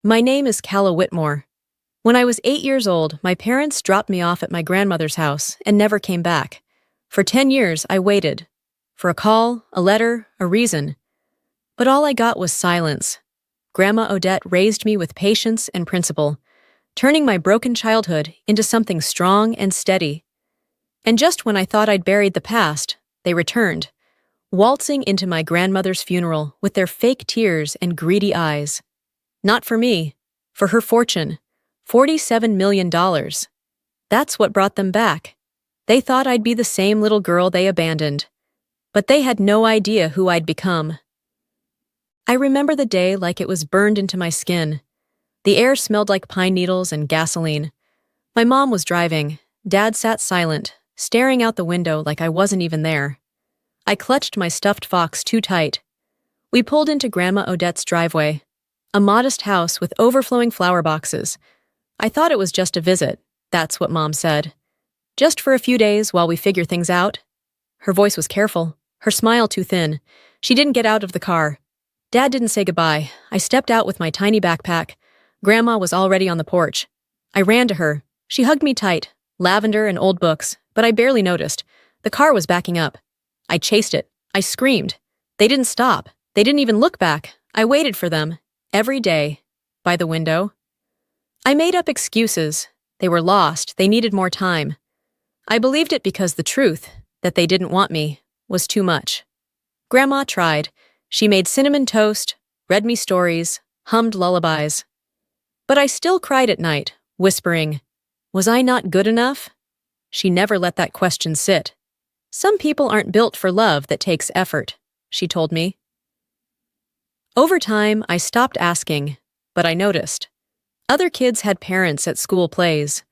My name is Calla Whitmore. When I was 8 years old, my parents dropped me off at my grandmother's house and never came back. For 10 years, I waited. For a call, a letter, a reason. But all I got was silence. Grandma Odette raised me with patience and principle, turning my broken childhood into something strong and steady. And just when I thought I'd buried the past, they returned, waltzing into my grandmother's funeral with their fake tears and greedy eyes. Not for me, for her fortune, $47 million. That's what brought them back. They thought I'd be the same little girl they abandoned. But they had no idea who I'd become. I remember the day like it was burned into my skin. The air smelled like pine needles and gasoline. My mom was driving. Dad sat silent, staring out the window like I wasn't even there. I clutched my stuffed fox too tight. We pulled into Grandma Odette's driveway, a modest house with overflowing flower boxes. I thought it was just a visit. That's what Mom said. Just for a few days while we figure things out. Her voice was careful, her smile too thin. She didn't get out of the car. Dad didn't say goodbye. I stepped out with my tiny backpack. Grandma was already on the porch. I ran to her. She hugged me tight, lavender and old books, but I barely noticed. The car was backing up. I chased it. I screamed. They didn't stop. They didn't even look back. I waited for them, every day, by the window. I made up excuses. They were lost. They needed more time. I believed it because the truth, that they didn't want me, was too much. Grandma tried. She made cinnamon toast, read me stories, hummed lullabies. But I still cried at night, whispering, "Was I not good enough?" She never let that question sit. "Some people aren't built for love that takes effort," she told me. Over time, I stopped asking, but I noticed. Other kids had parents at school plays.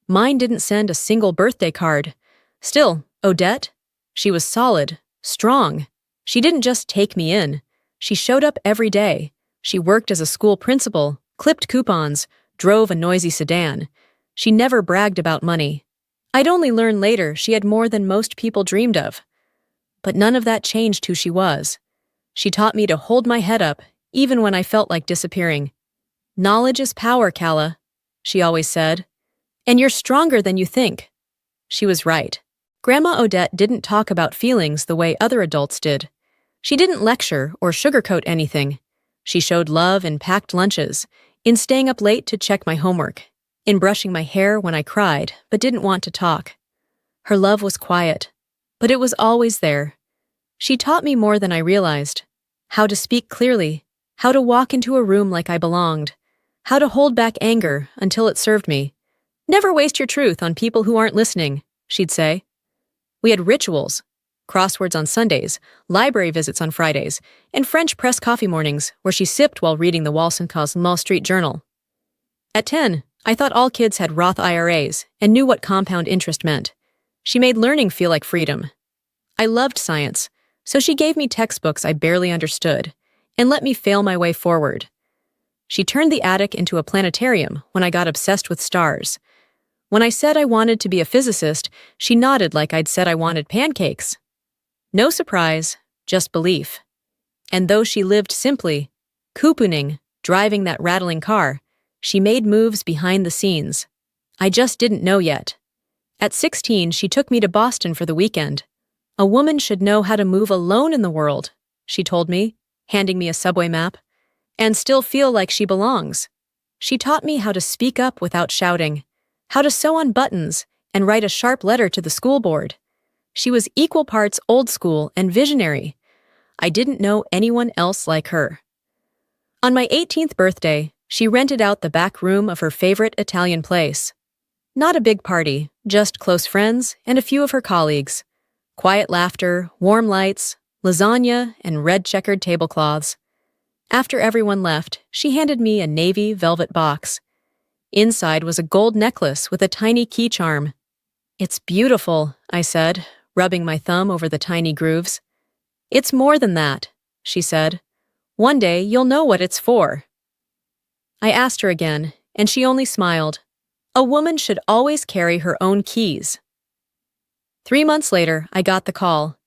Mine didn't send a single birthday card. Still, Odette? She was solid, strong. She didn't just take me in. She showed up every day. She worked as a school principal, clipped coupons, drove a noisy sedan. She never bragged about money. I'd only learn later she had more than most people dreamed of. But none of that changed who she was. She taught me to hold my head up, even when I felt like disappearing. "Knowledge is power, Calla," she always said. "And you're stronger than you think." She was right. Grandma Odette didn't talk about feelings the way other adults did. She didn't lecture or sugarcoat anything. She showed love in packed lunches, in staying up late to check my homework, in brushing my hair when I cried but didn't want to talk. Her love was quiet, but it was always there. She taught me more than I realized. How to speak clearly, how to walk into a room like I belonged, how to hold back anger until it served me. "Never waste your truth on people who aren't listening," she'd say. We had rituals, crosswords on Sundays, library visits on Fridays, and French press coffee mornings where she sipped while reading the Wall Street Journal. At 10, I thought all kids had Roth IRAs and knew what compound interest meant. She made learning feel like freedom. I loved science, so she gave me textbooks I barely understood and let me fail my way forward. She turned the attic into a planetarium when I got obsessed with stars. When I said I wanted to be a physicist, she nodded like I'd said I wanted pancakes. No surprise, just belief. And though she lived simply, couponing, driving that rattling car, she made moves behind the scenes. I just didn't know yet. At 16, she took me to Boston for the weekend. "A woman should know how to move alone in the world," she told me, handing me a subway map, "and still feel like she belongs." She taught me how to speak up without shouting, how to sew on buttons and write a sharp letter to the school board. She was equal parts old school and visionary. I didn't know anyone else like her. On my 18th birthday, she rented out the back room of her favorite Italian place. Not a big party, just close friends and a few of her colleagues. Quiet laughter, warm lights, lasagna, and red checkered tablecloths. After everyone left, she handed me a navy velvet box. Inside was a gold necklace with a tiny key charm. "It's beautiful," I said, rubbing my thumb over the tiny grooves. "It's more than that," she said. "One day you'll know what it's for." I asked her again, and she only smiled. A woman should always carry her own keys. 3 months later, I got the call.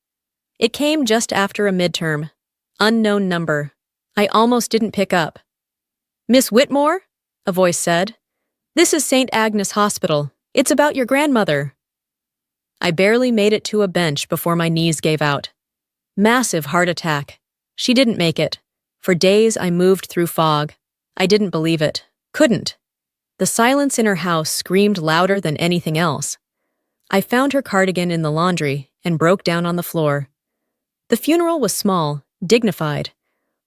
It came just after a midterm. Unknown number. I almost didn't pick up. Miss Whitmore? A voice said. This is St. Agnes Hospital. It's about your grandmother. I barely made it to a bench before my knees gave out. Massive heart attack. She didn't make it. For days I moved through fog. I didn't believe it. Couldn't. The silence in her house screamed louder than anything else. I found her cardigan in the laundry and broke down on the floor. The funeral was small, dignified.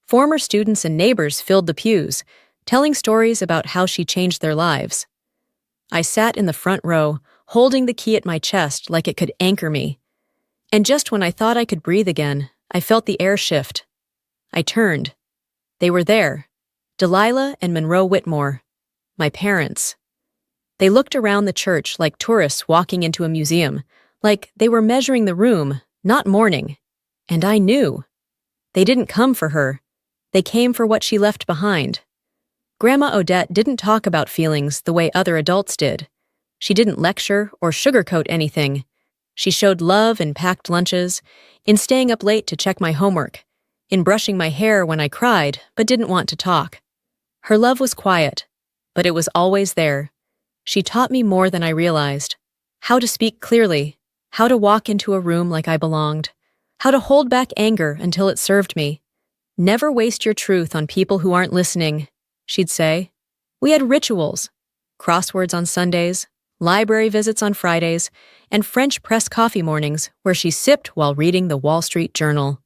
Former students and neighbors filled the pews, telling stories about how she changed their lives. I sat in the front row, holding the key at my chest like it could anchor me. And just when I thought I could breathe again, I felt the air shift. I turned. They were there. Delilah and Monroe Whitmore, my parents. They looked around the church like tourists walking into a museum, like they were measuring the room, not mourning. And I knew. They didn't come for her. They came for what she left behind. Grandma Odette didn't talk about feelings the way other adults did. She didn't lecture or sugarcoat anything. She showed love in packed lunches, in staying up late to check my homework, in brushing my hair when I cried but didn't want to talk. Her love was quiet, but it was always there. She taught me more than I realized. How to speak clearly, how to walk into a room like I belonged, how to hold back anger until it served me. Never waste your truth on people who aren't listening, she'd say. We had rituals, crosswords on Sundays, library visits on Fridays, and French press coffee mornings where she sipped while reading the Wall Street Journal.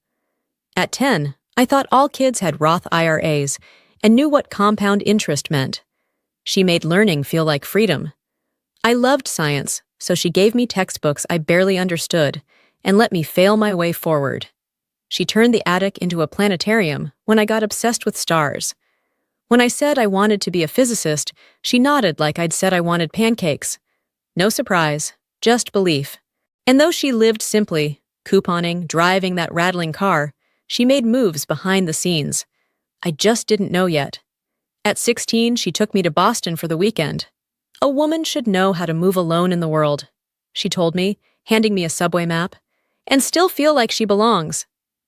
At 10, I thought all kids had Roth IRAs and knew what compound interest meant. She made learning feel like freedom. I loved science, so she gave me textbooks I barely understood and let me fail my way forward. She turned the attic into a planetarium when I got obsessed with stars. When I said I wanted to be a physicist, she nodded like I'd said I wanted pancakes. No surprise, just belief. And though she lived simply, couponing, driving that rattling car, she made moves behind the scenes. I just didn't know yet. At 16, she took me to Boston for the weekend. A woman should know how to move alone in the world, she told me, handing me a subway map, and still feel like she belongs.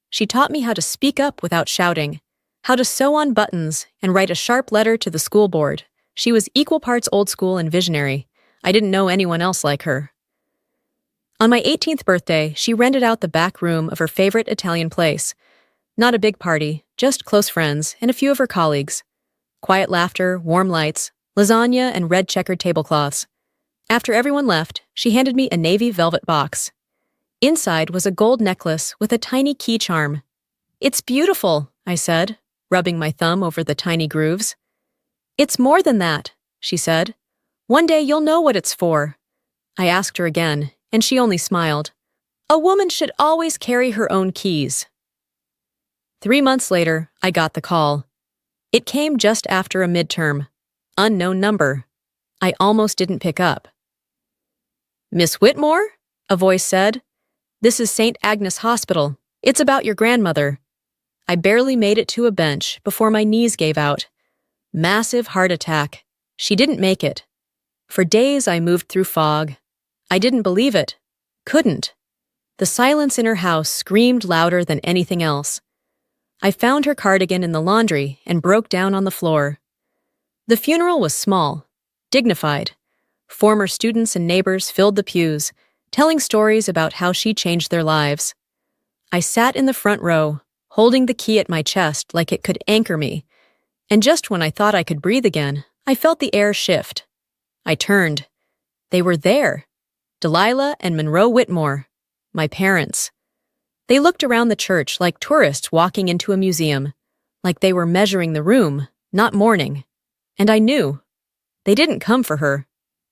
She taught me how to speak up without shouting, how to sew on buttons and write a sharp letter to the school board. She was equal parts old school and visionary. I didn't know anyone else like her. On my 18th birthday, she rented out the back room of her favorite Italian place. Not a big party, just close friends and a few of her colleagues. Quiet laughter, warm lights, lasagna, and red checkered tablecloths. After everyone left, she handed me a navy velvet box. Inside was a gold necklace with a tiny key charm. It's beautiful, I said, rubbing my thumb over the tiny grooves. It's more than that, she said. One day you'll know what it's for. I asked her again, and she only smiled. A woman should always carry her own keys. 3 months later, I got the call. It came just after a midterm. Unknown number. I almost didn't pick up. Miss Whitmore? A voice said. This is St. Agnes Hospital. It's about your grandmother. I barely made it to a bench before my knees gave out. Massive heart attack. She didn't make it. For days I moved through fog. I didn't believe it. Couldn't. The silence in her house screamed louder than anything else. I found her cardigan in the laundry and broke down on the floor. The funeral was small, dignified. Former students and neighbors filled the pews, telling stories about how she changed their lives. I sat in the front row, holding the key at my chest like it could anchor me, and just when I thought I could breathe again, I felt the air shift. I turned. They were there. Delilah and Monroe Whitmore, my parents. They looked around the church like tourists walking into a museum, like they were measuring the room, not mourning. And I knew. They didn't come for her.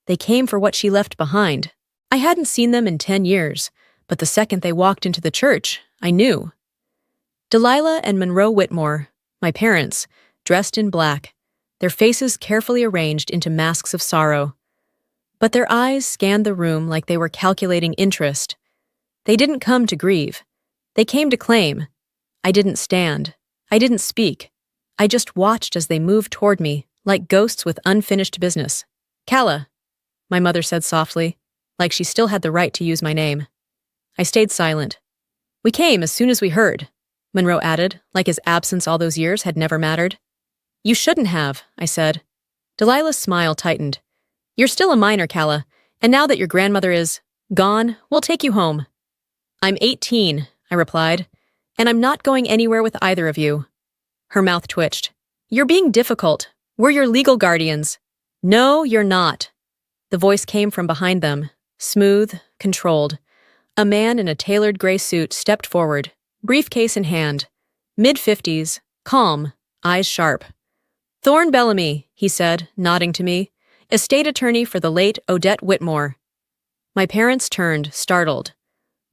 They came for what she left behind. I hadn't seen them in 10 years, but the second they walked into the church, I knew. Delilah and Monroe Whitmore, my parents, dressed in black, their faces carefully arranged into masks of sorrow. But their eyes scanned the room like they were calculating interest. They didn't come to grieve. They came to claim. I didn't stand. I didn't speak. I just watched as they moved toward me, like ghosts with unfinished business. Calla, my mother said softly, like she still had the right to use my name. I stayed silent. We came as soon as we heard, Monroe added, like his absence all those years had never mattered. You shouldn't have, I said. Delilah's smile tightened. You're still a minor, Calla, and now that your grandmother is gone, we'll take you home. I'm 18, I replied, and I'm not going anywhere with either of you. Her mouth twitched. You're being difficult. We're your legal guardians. No, you're not. The voice came from behind them, smooth, controlled. A man in a tailored gray suit stepped forward, briefcase in hand, mid-50s, calm, eyes sharp. Thorne Bellamy, he said, nodding to me, estate attorney for the late Odette Whitmore. My parents turned, startled.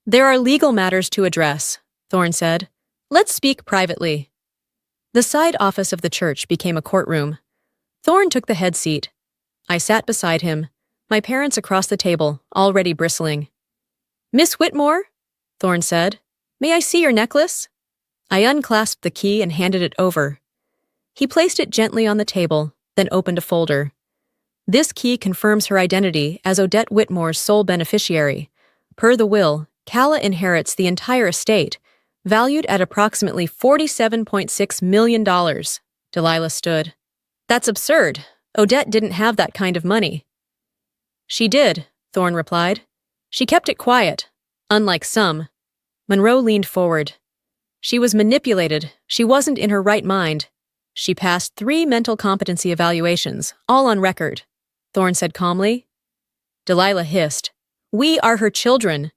There are legal matters to address, Thorne said. Let's speak privately. The side office of the church became a courtroom. Thorne took the head seat. I sat beside him, my parents across the table, already bristling. Miss Whitmore, Thorne said, may I see your necklace? I unclasped the key and handed it over. He placed it gently on the table, then opened a folder. This key confirms her identity as Odette Whitmore's sole beneficiary. Per the will, Calla inherits the entire estate, valued at approximately $47.6 million. Delilah stood. That's absurd. Odette didn't have that kind of money. She did, Thorne replied. She kept it quiet, unlike some. Monroe leaned forward. She was manipulated. She wasn't in her right mind. She passed 3 mental competency evaluations, all on record, Thorne said calmly. Delilah hissed. We are her children.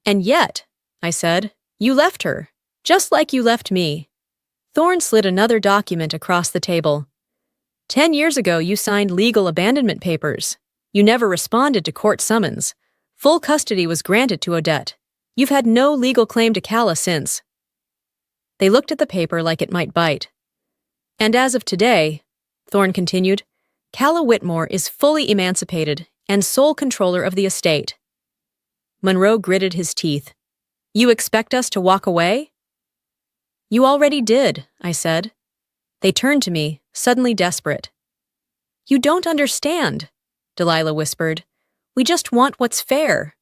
And yet, I said, you left her, just like you left me. Thorne slid another document across the table. 10 years ago, you signed legal abandonment papers. You never responded to court summons. Full custody was granted to Odette. You've had no legal claim to Calla since. They looked at the paper like it might bite. And as of today, Thorne continued, Calla Whitmore is fully emancipated and sole controller of the estate. Monroe gritted his teeth. You expect us to walk away? You already did, I said. They turned to me, suddenly desperate. You don't understand, Delilah whispered. We just want what's fair.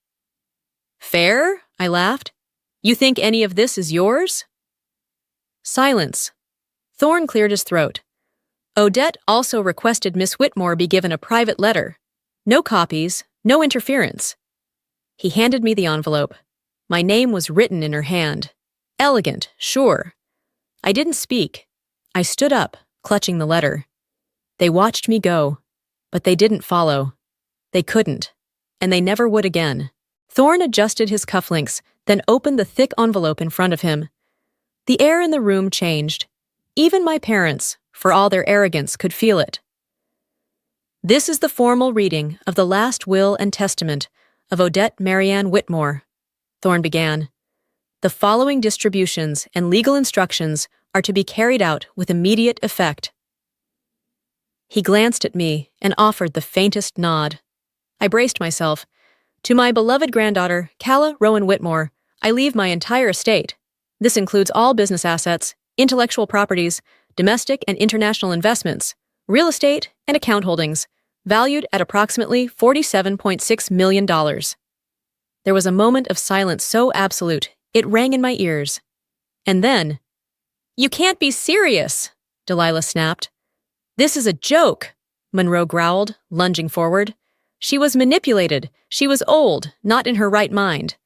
Fair? I laughed. You think any of this is yours? Silence. Thorne cleared his throat. Odette also requested Miss Whitmore be given a private letter. No copies, no interference. He handed me the envelope. My name was written in her hand. Elegant, sure. I didn't speak. I stood up, clutching the letter. They watched me go, but they didn't follow. They couldn't, and they never would again. Thorne adjusted his cufflinks, then opened the thick envelope in front of him. The air in the room changed. Even my parents, for all their arrogance, could feel it. This is the formal reading of the last will and testament of Odette Marianne Whitmore, Thorne began. The following distributions and legal instructions are to be carried out with immediate effect. He glanced at me and offered the faintest nod. I braced myself. To my beloved granddaughter, Calla Rowan Whitmore, I leave my entire estate. This includes all business assets, intellectual properties, domestic and international investments, real estate, and account holdings, valued at approximately $47.6 million. There was a moment of silence so absolute, it rang in my ears. And then, You can't be serious, Delilah snapped. This is a joke, Monroe growled, lunging forward. She was manipulated. She was old, not in her right mind.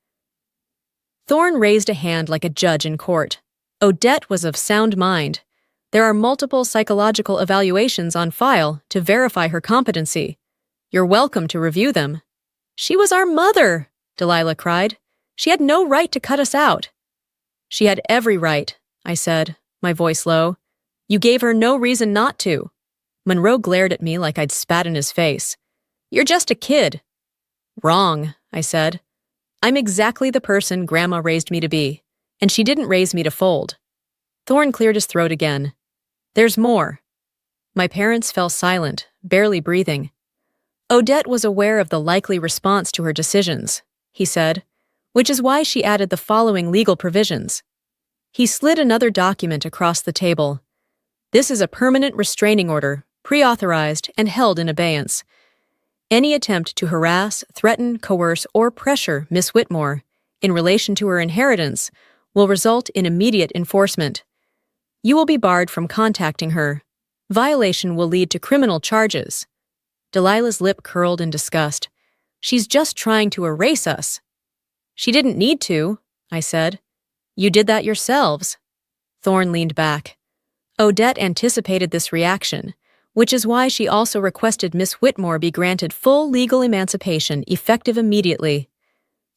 Thorne raised a hand like a judge in court. Odette was of sound mind. There are multiple psychological evaluations on file to verify her competency. You're welcome to review them. She was our mother, Delilah cried. She had no right to cut us out. She had every right, I said, my voice low. You gave her no reason not to. Monroe glared at me like I'd spat in his face. You're just a kid. Wrong, I said. I'm exactly the person Grandma raised me to be, and she didn't raise me to fold. Thorne cleared his throat again. There's more. My parents fell silent, barely breathing. Odette was aware of the likely response to her decisions, he said, which is why she added the following legal provisions. He slid another document across the table. This is a permanent restraining order, pre-authorized and held in abeyance. Any attempt to harass, threaten, coerce, or pressure Miss Whitmore in relation to her inheritance will result in immediate enforcement. You will be barred from contacting her. Violation will lead to criminal charges. Delilah's lip curled in disgust. She's just trying to erase us. She didn't need to, I said. You did that yourselves. Thorne leaned back. Odette anticipated this reaction, which is why she also requested Miss Whitmore be granted full legal emancipation effective immediately.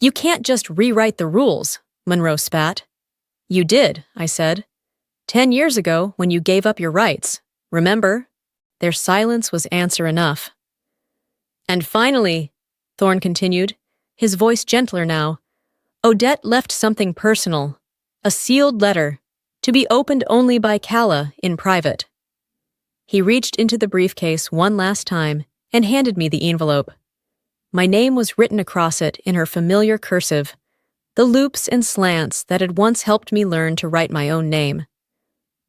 You can't just rewrite the rules, Monroe spat. You did, I said. 10 years ago when you gave up your rights, remember? Their silence was answer enough. And finally, Thorne continued, his voice gentler now, Odette left something personal, a sealed letter, to be opened only by Calla in private. He reached into the briefcase one last time and handed me the envelope. My name was written across it in her familiar cursive, the loops and slants that had once helped me learn to write my own name.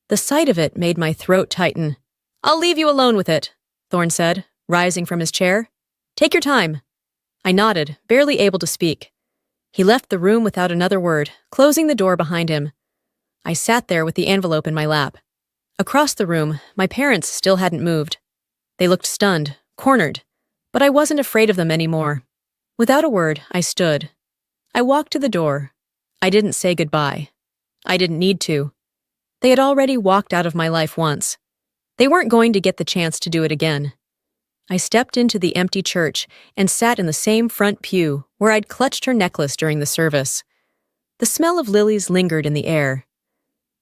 The sight of it made my throat tighten. I'll leave you alone with it, Thorne said, rising from his chair. Take your time. I nodded, barely able to speak. He left the room without another word, closing the door behind him. I sat there with the envelope in my lap. Across the room, my parents still hadn't moved. They looked stunned, cornered, but I wasn't afraid of them anymore. Without a word, I stood. I walked to the door. I didn't say goodbye. I didn't need to. They had already walked out of my life once. They weren't going to get the chance to do it again. I stepped into the empty church and sat in the same front pew where I'd clutched her necklace during the service. The smell of lilies lingered in the air.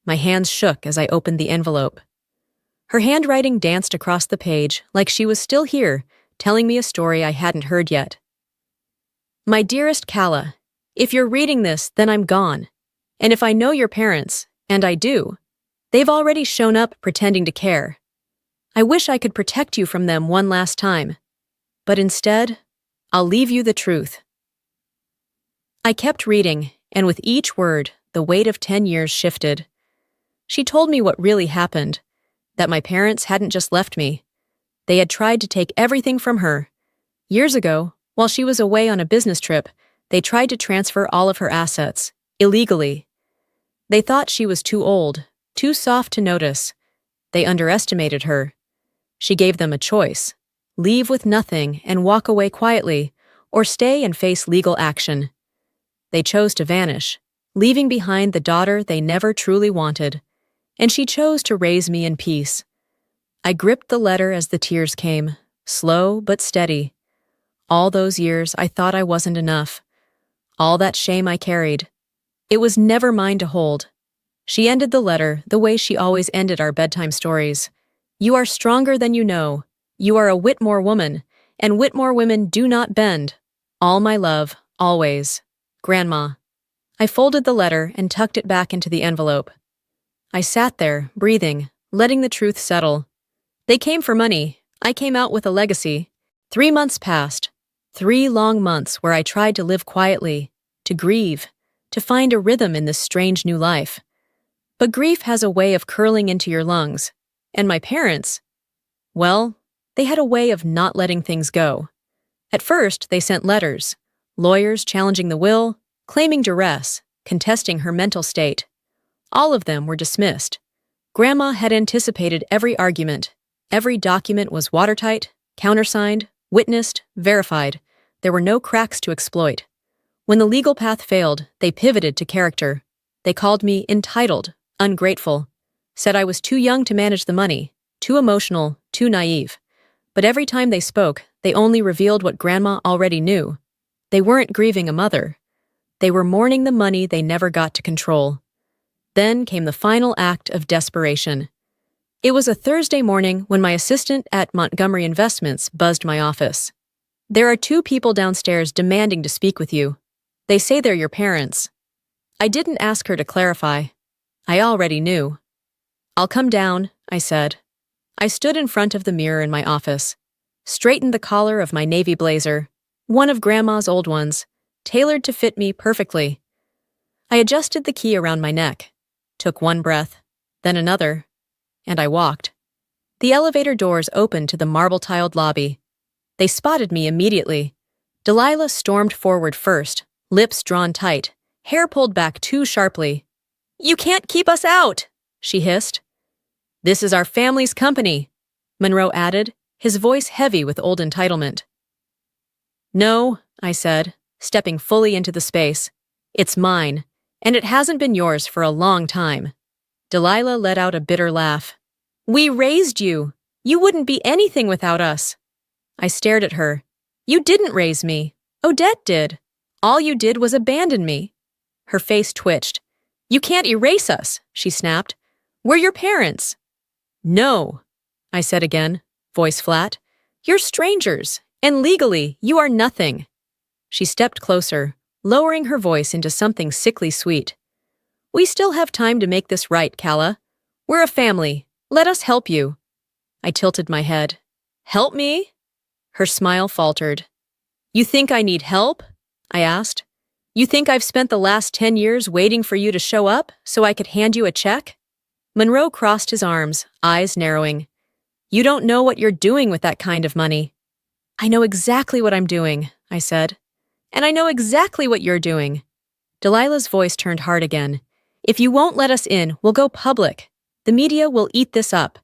My hands shook as I opened the envelope. Her handwriting danced across the page like she was still here, telling me a story I hadn't heard yet. My dearest Calla, if you're reading this, then I'm gone. And if I know your parents, and I do, they've already shown up pretending to care. I wish I could protect you from them one last time. But instead, I'll leave you the truth. I kept reading, and with each word, the weight of 10 years shifted. She told me what really happened, that my parents hadn't just left me. They had tried to take everything from her. Years ago, while she was away on a business trip, they tried to transfer all of her assets, illegally. They thought she was too old, too soft to notice. They underestimated her. She gave them a choice: leave with nothing and walk away quietly, or stay and face legal action. They chose to vanish, leaving behind the daughter they never truly wanted, and she chose to raise me in peace. I gripped the letter as the tears came, slow but steady. All those years I thought I wasn't enough. All that shame I carried. It was never mine to hold. She ended the letter the way she always ended our bedtime stories. You are stronger than you know. You are a Whitmore woman, and Whitmore women do not bend. All my love, always. Grandma. I folded the letter and tucked it back into the envelope. I sat there, breathing, letting the truth settle. They came for money. I came out with a legacy. 3 months passed. 3 long months where I tried to live quietly, to grieve, to find a rhythm in this strange new life. But grief has a way of curling into your lungs. And my parents, well, they had a way of not letting things go. At first, they sent letters, lawyers challenging the will, claiming duress, contesting her mental state. All of them were dismissed. Grandma had anticipated every argument. Every document was watertight, countersigned, witnessed, verified. There were no cracks to exploit. When the legal path failed, they pivoted to character. They called me entitled, ungrateful, said I was too young to manage the money, too emotional, too naive. But every time they spoke, they only revealed what Grandma already knew. They weren't grieving a mother. They were mourning the money they never got to control. Then came the final act of desperation. It was a Thursday morning when my assistant at Montgomery Investments buzzed my office. There are 2 people downstairs demanding to speak with you. They say they're your parents. I didn't ask her to clarify. I already knew. I'll come down, I said. I stood in front of the mirror in my office, straightened the collar of my navy blazer, one of Grandma's old ones, tailored to fit me perfectly. I adjusted the key around my neck, took one breath, then another, and I walked. The elevator doors opened to the marble-tiled lobby. They spotted me immediately. Delilah stormed forward first, lips drawn tight, hair pulled back too sharply. "You can't keep us out!" she hissed. "This is our family's company," Monroe added, his voice heavy with old entitlement. No, I said, stepping fully into the space. It's mine, and it hasn't been yours for a long time. Delilah let out a bitter laugh. We raised you. You wouldn't be anything without us. I stared at her. You didn't raise me. Odette did. All you did was abandon me. Her face twitched. You can't erase us, she snapped. We're your parents. No, I said again, voice flat. You're strangers, and legally, you are nothing. She stepped closer, lowering her voice into something sickly sweet. We still have time to make this right, Calla. We're a family. Let us help you. I tilted my head. Help me? Her smile faltered. You think I need help? I asked. You think I've spent the last 10 years waiting for you to show up so I could hand you a check? Monroe crossed his arms, eyes narrowing. You don't know what you're doing with that kind of money. I know exactly what I'm doing, I said. And I know exactly what you're doing. Delilah's voice turned hard again. If you won't let us in, we'll go public. The media will eat this up.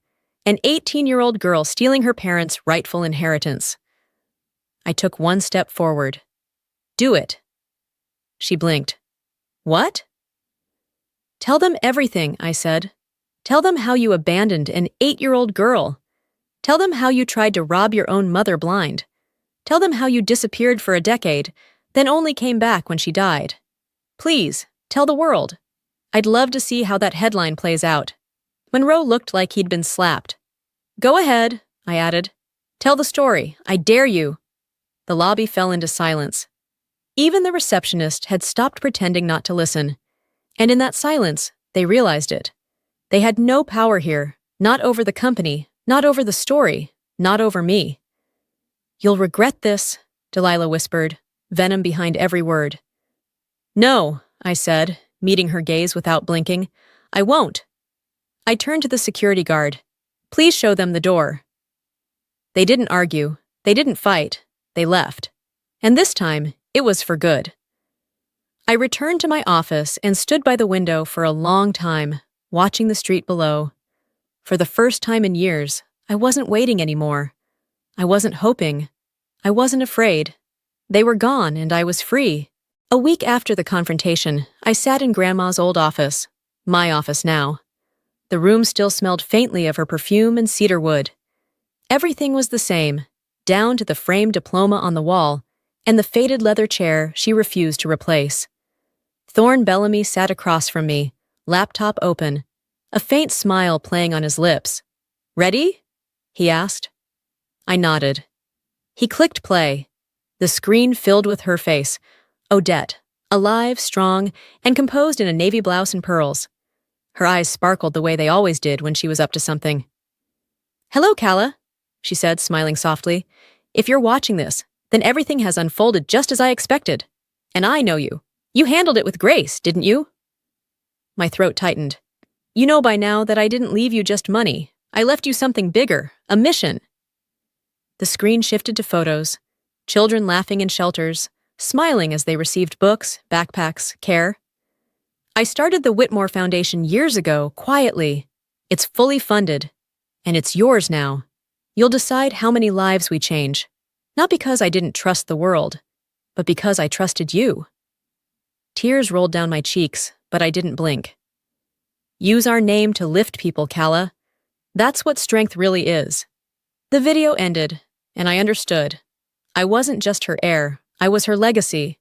An 18-year-old girl stealing her parents' rightful inheritance. I took one step forward. Do it. She blinked. What? Tell them everything, I said. Tell them how you abandoned an 8-year-old girl. Tell them how you tried to rob your own mother blind. Tell them how you disappeared for a decade, then only came back when she died. Please, tell the world. I'd love to see how that headline plays out. Monroe looked like he'd been slapped. Go ahead, I added. Tell the story. I dare you. The lobby fell into silence. Even the receptionist had stopped pretending not to listen. And in that silence, they realized it. They had no power here, not over the company, not over the story, not over me. You'll regret this, Delilah whispered, venom behind every word. No, I said, meeting her gaze without blinking. I won't. I turned to the security guard. Please show them the door. They didn't argue. They didn't fight. They left. And this time, it was for good. I returned to my office and stood by the window for a long time, watching the street below. For the first time in years, I wasn't waiting anymore. I wasn't hoping. I wasn't afraid. They were gone and I was free. A week after the confrontation, I sat in Grandma's old office, my office now. The room still smelled faintly of her perfume and cedar wood. Everything was the same, down to the framed diploma on the wall and the faded leather chair she refused to replace. Thorne Bellamy sat across from me, laptop open, a faint smile playing on his lips. Ready? He asked. I nodded. He clicked play. The screen filled with her face, Odette, alive, strong, and composed in a navy blouse and pearls. Her eyes sparkled the way they always did when she was up to something. Hello, Calla, she said, smiling softly. If you're watching this, then everything has unfolded just as I expected. And I know you. You handled it with grace, didn't you? My throat tightened. You know by now that I didn't leave you just money. I left you something bigger, a mission. The screen shifted to photos, children laughing in shelters, smiling as they received books, backpacks, care. I started the Whitmore Foundation years ago, quietly. It's fully funded, and it's yours now. You'll decide how many lives we change, not because I didn't trust the world, but because I trusted you. Tears rolled down my cheeks, but I didn't blink. Use our name to lift people, Calla. That's what strength really is. The video ended, and I understood. I wasn't just her heir, I was her legacy.